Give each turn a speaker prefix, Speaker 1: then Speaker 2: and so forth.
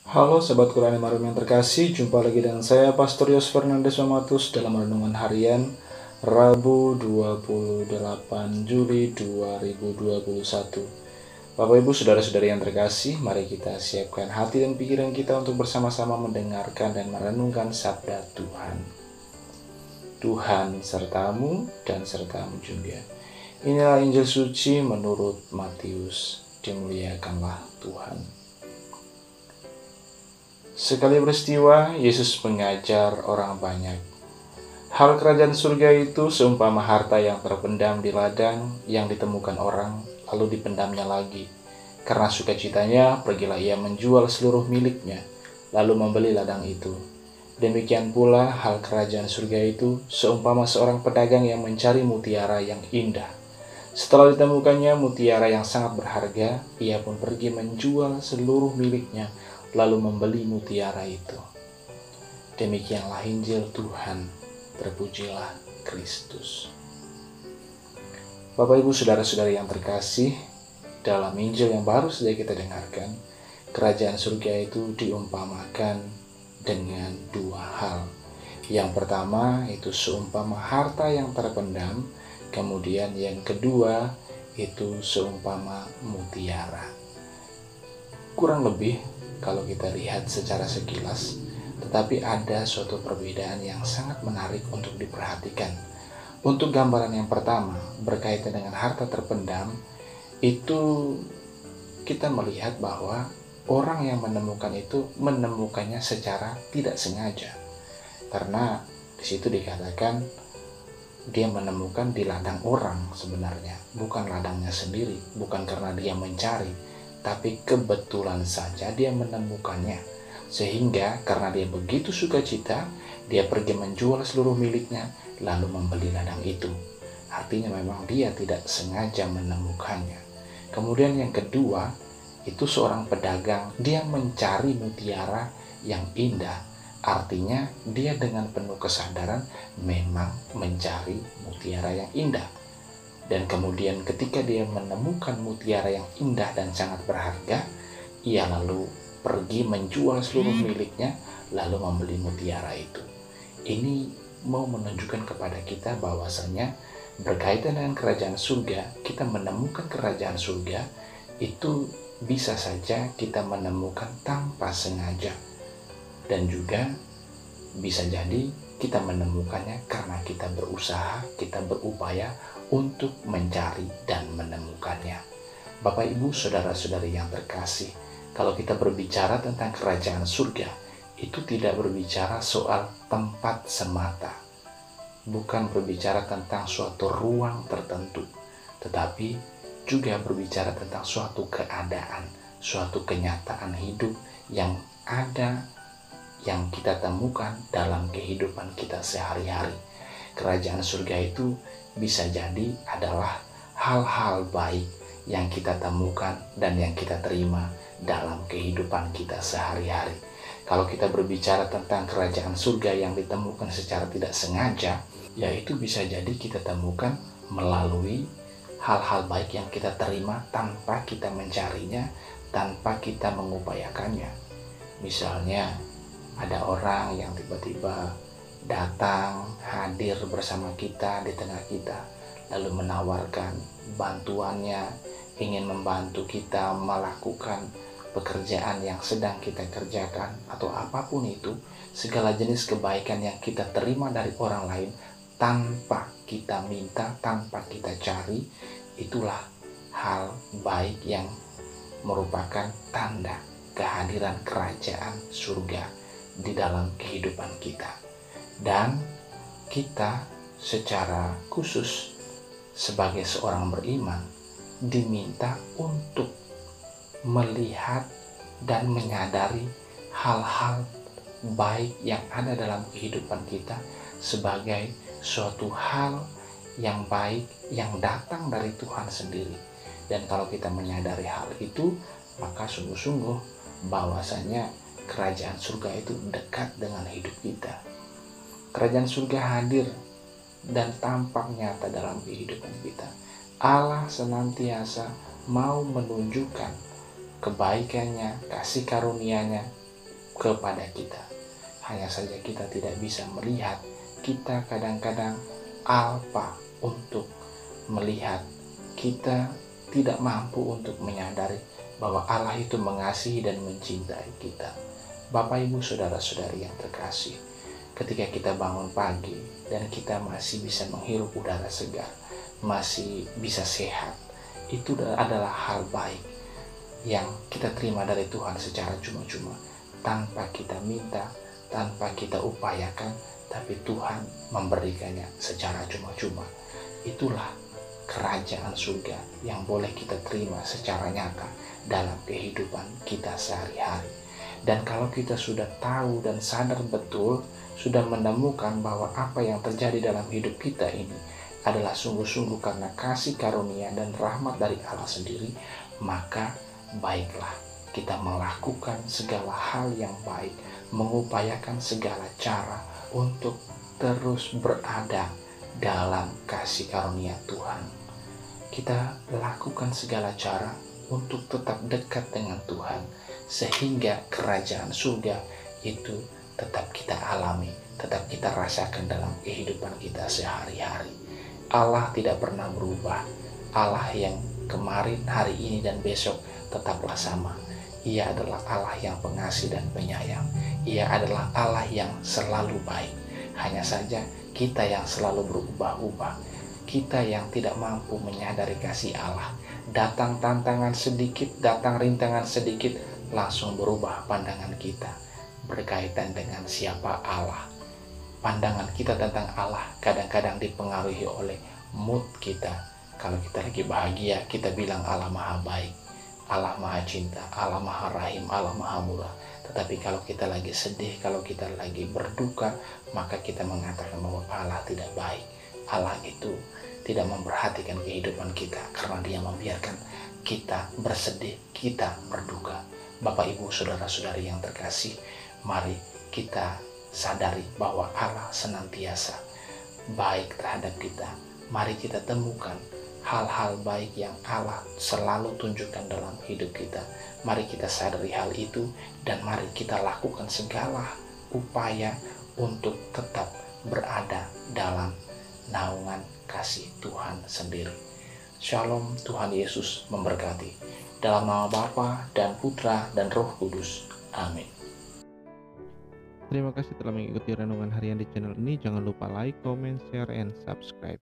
Speaker 1: Halo Sobat Quran Marum yang terkasih, jumpa lagi dengan saya Pastor Yos Fernandes Mamatus dalam Renungan Harian Rabu 28 Juli 2021. Bapak Ibu Saudara-saudari yang terkasih, mari kita siapkan hati dan pikiran kita untuk bersama-sama mendengarkan dan merenungkan sabda Tuhan. Tuhan sertamu dan sertamu juga. Inilah Injil suci menurut Matius. Dimuliakanlah Tuhan. Sekali peristiwa, Yesus mengajar orang banyak. Hal kerajaan surga itu seumpama harta yang terpendam di ladang yang ditemukan orang, lalu dipendamnya lagi. Karena sukacitanya, pergilah ia menjual seluruh miliknya, lalu membeli ladang itu. Demikian pula hal kerajaan surga itu seumpama seorang pedagang yang mencari mutiara yang indah. Setelah ditemukannya mutiara yang sangat berharga, ia pun pergi menjual seluruh miliknya, lalu membeli mutiara itu. Demikianlah Injil Tuhan, terpujilah Kristus. Bapak Ibu Saudara-saudari yang terkasih, dalam Injil yang baru saja kita dengarkan, kerajaan surga itu diumpamakan dengan dua hal. Yang pertama itu seumpama harta yang terpendam, kemudian yang kedua itu seumpama mutiara. Kurang lebih kalau kita lihat secara sekilas, tetapi ada suatu perbedaan yang sangat menarik untuk diperhatikan. Untuk gambaran yang pertama, berkaitan dengan harta terpendam, itu kita melihat bahwa orang yang menemukan itu menemukannya secara tidak sengaja. Karena di situ dikatakan dia menemukan di ladang orang sebenarnya, bukan ladangnya sendiri, bukan karena dia mencari, tapi kebetulan saja dia menemukannya. Sehingga karena dia begitu sukacita, dia pergi menjual seluruh miliknya, lalu membeli ladang itu. Artinya memang dia tidak sengaja menemukannya. Kemudian yang kedua, itu seorang pedagang, dia mencari mutiara yang indah. Artinya dia dengan penuh kesadaran memang mencari mutiara yang indah. Dan kemudian ketika dia menemukan mutiara yang indah dan sangat berharga, ia lalu pergi menjual seluruh miliknya, lalu membeli mutiara itu. Ini mau menunjukkan kepada kita bahwasanya berkaitan dengan kerajaan surga, kita menemukan kerajaan surga, itu bisa saja kita menemukan tanpa sengaja. Dan juga bisa jadi kita menemukannya karena kita berusaha, kita berupaya untuk mencari dan menemukannya. Bapak, Ibu, Saudara-saudari yang terkasih, kalau kita berbicara tentang kerajaan surga, itu tidak berbicara soal tempat semata, bukan berbicara tentang suatu ruang tertentu, tetapi juga berbicara tentang suatu keadaan, suatu kenyataan hidup yang ada, yang kita temukan dalam kehidupan kita sehari-hari. Kerajaan surga itu bisa jadi adalah hal-hal baik yang kita temukan dan yang kita terima dalam kehidupan kita sehari-hari. Kalau kita berbicara tentang kerajaan surga yang ditemukan secara tidak sengaja, yaitu bisa jadi kita temukan melalui hal-hal baik yang kita terima tanpa kita mencarinya, tanpa kita mengupayakannya. Misalnya, ada orang yang tiba-tiba datang, hadir bersama kita di tengah kita, lalu menawarkan bantuannya, ingin membantu kita melakukan pekerjaan yang sedang kita kerjakan, atau apapun itu, segala jenis kebaikan yang kita terima dari orang lain tanpa kita minta, tanpa kita cari, itulah hal baik yang merupakan tanda kehadiran kerajaan surga di dalam kehidupan kita. Dan kita secara khusus sebagai seorang beriman diminta untuk melihat dan menyadari hal-hal baik yang ada dalam kehidupan kita sebagai suatu hal yang baik yang datang dari Tuhan sendiri. Dan kalau kita menyadari hal itu, maka sungguh-sungguh bahwasanya kerajaan surga itu dekat dengan hidup kita. Kerajaan surga hadir dan tampak nyata dalam kehidupan kita. Allah senantiasa mau menunjukkan kebaikannya, kasih karunia-Nya kepada kita. Hanya saja kita tidak bisa melihat, kita kadang-kadang alpa untuk melihat, kita tidak mampu untuk menyadari bahwa Allah itu mengasihi dan mencintai kita. Bapak, Ibu, saudara-saudari yang terkasih, ketika kita bangun pagi dan kita masih bisa menghirup udara segar, masih bisa sehat, itu adalah hal baik yang kita terima dari Tuhan secara cuma-cuma, tanpa kita minta, tanpa kita upayakan, tapi Tuhan memberikannya secara cuma-cuma. Itulah kerajaan surga yang boleh kita terima secara nyata dalam kehidupan kita sehari-hari. Dan kalau kita sudah tahu dan sadar betul, sudah menemukan bahwa apa yang terjadi dalam hidup kita ini adalah sungguh-sungguh karena kasih karunia dan rahmat dari Allah sendiri, maka baiklah kita melakukan segala hal yang baik, mengupayakan segala cara untuk terus berada dalam kasih karunia Tuhan. Kita lakukan segala cara untuk tetap dekat dengan Tuhan, sehingga kerajaan surga itu tetap kita alami, tetap kita rasakan dalam kehidupan kita sehari-hari. Allah tidak pernah berubah. Allah yang kemarin, hari ini, dan besok tetaplah sama. Ia adalah Allah yang pengasih dan penyayang. Ia adalah Allah yang selalu baik. Hanya saja kita yang selalu berubah-ubah. Kita yang tidak mampu menyadari kasih Allah. Datang tantangan sedikit, datang rintangan sedikit, langsung berubah pandangan kita berkaitan dengan siapa Allah. Pandangan kita tentang Allah kadang-kadang dipengaruhi oleh mood kita. Kalau kita lagi bahagia, kita bilang Allah maha baik, Allah maha cinta, Allah maha rahim, Allah maha murah. Tetapi kalau kita lagi sedih, kalau kita lagi berduka, maka kita mengatakan bahwa Allah tidak baik. Allah itu tidak memperhatikan kehidupan kita karena Dia membiarkan kita bersedih, kita berduka. Bapak, Ibu, saudara-saudari yang terkasih, mari kita sadari bahwa Allah senantiasa baik terhadap kita. Mari kita temukan hal-hal baik yang Allah selalu tunjukkan dalam hidup kita. Mari kita sadari hal itu dan mari kita lakukan segala upaya untuk tetap berada dalam naungan kasih Tuhan sendiri. Shalom, Tuhan Yesus memberkati. Dalam nama Bapa dan Putra dan Roh Kudus. Amin.
Speaker 2: Terima kasih telah mengikuti renungan harian di channel ini. Jangan lupa like, comment, share, and subscribe.